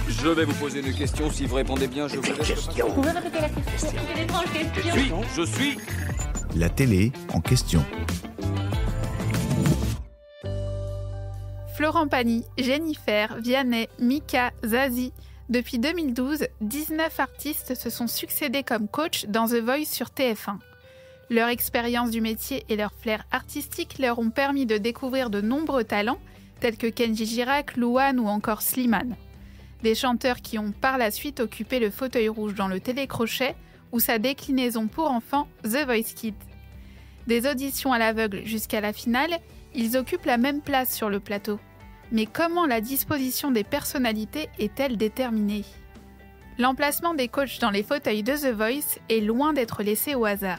Je vais vous poser une question. Si vous répondez bien, je vous laisse. Vous pouvez répéter la question? C'est une étrange question. Je suis. La télé en question. Florent Pagny, Jennifer, Vianney, Mika, Zazie. Depuis 2012, 19 artistes se sont succédés comme coach dans The Voice sur TF1. Leur expérience du métier et leur flair artistique leur ont permis de découvrir de nombreux talents, tels que Kenji Girac, Louane ou encore Slimane. Des chanteurs qui ont par la suite occupé le fauteuil rouge dans le télécrochet ou sa déclinaison pour enfants, The Voice Kids. Des auditions à l'aveugle jusqu'à la finale, ils occupent la même place sur le plateau. Mais comment la disposition des personnalités est-elle déterminée ? L'emplacement des coachs dans les fauteuils de The Voice est loin d'être laissé au hasard.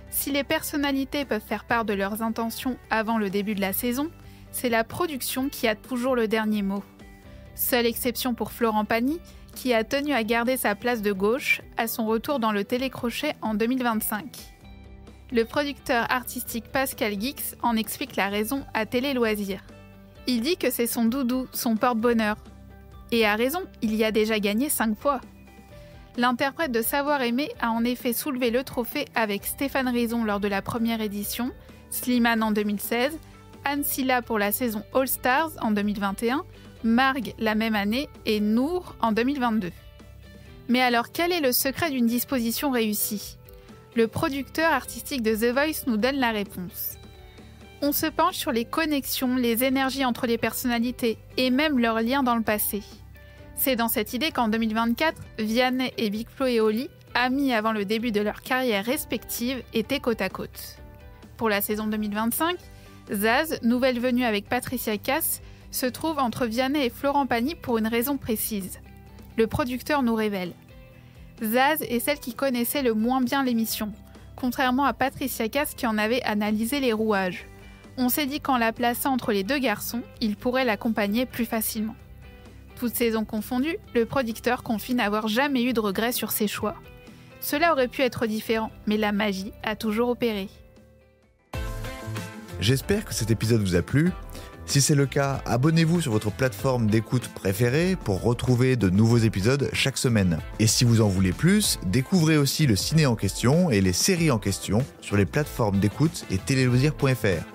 Si les personnalités peuvent faire part de leurs intentions avant le début de la saison, c'est la production qui a toujours le dernier mot. Seule exception pour Florent Pagny, qui a tenu à garder sa place de gauche à son retour dans le télécrochet en 2025. Le producteur artistique Pascal Guix en explique la raison à Télé Loisirs. Il dit que c'est son doudou, son porte-bonheur. Et a raison, il y a déjà gagné 5 fois. L'interprète de Savoir Aimer a en effet soulevé le trophée avec Stéphane Rizon lors de la première édition, Slimane en 2016, Anne Silla pour la saison All Stars en 2021, Marg la même année et Nour en 2022. Mais alors quel est le secret d'une disposition réussie ? Le producteur artistique de The Voice nous donne la réponse. On se penche sur les connexions, les énergies entre les personnalités et même leurs liens dans le passé. C'est dans cette idée qu'en 2024, Vianney et Big Flo et Oli, amis avant le début de leur carrière respective, étaient côte à côte. Pour la saison 2025, Zaz, nouvelle venue avec Patricia Cass, se trouve entre Vianney et Florent Pagny pour une raison précise. Le producteur nous révèle. Zaz est celle qui connaissait le moins bien l'émission, contrairement à Patricia Cass qui en avait analysé les rouages. On s'est dit qu'en la plaçant entre les deux garçons, il pourrait l'accompagner plus facilement. Toutes saisons confondues, le producteur confie n'avoir jamais eu de regrets sur ses choix. Cela aurait pu être différent, mais la magie a toujours opéré. J'espère que cet épisode vous a plu. Si c'est le cas, abonnez-vous sur votre plateforme d'écoute préférée pour retrouver de nouveaux épisodes chaque semaine. Et si vous en voulez plus, découvrez aussi le ciné en question et les séries en question sur les plateformes d'écoute et téléloisirs.fr.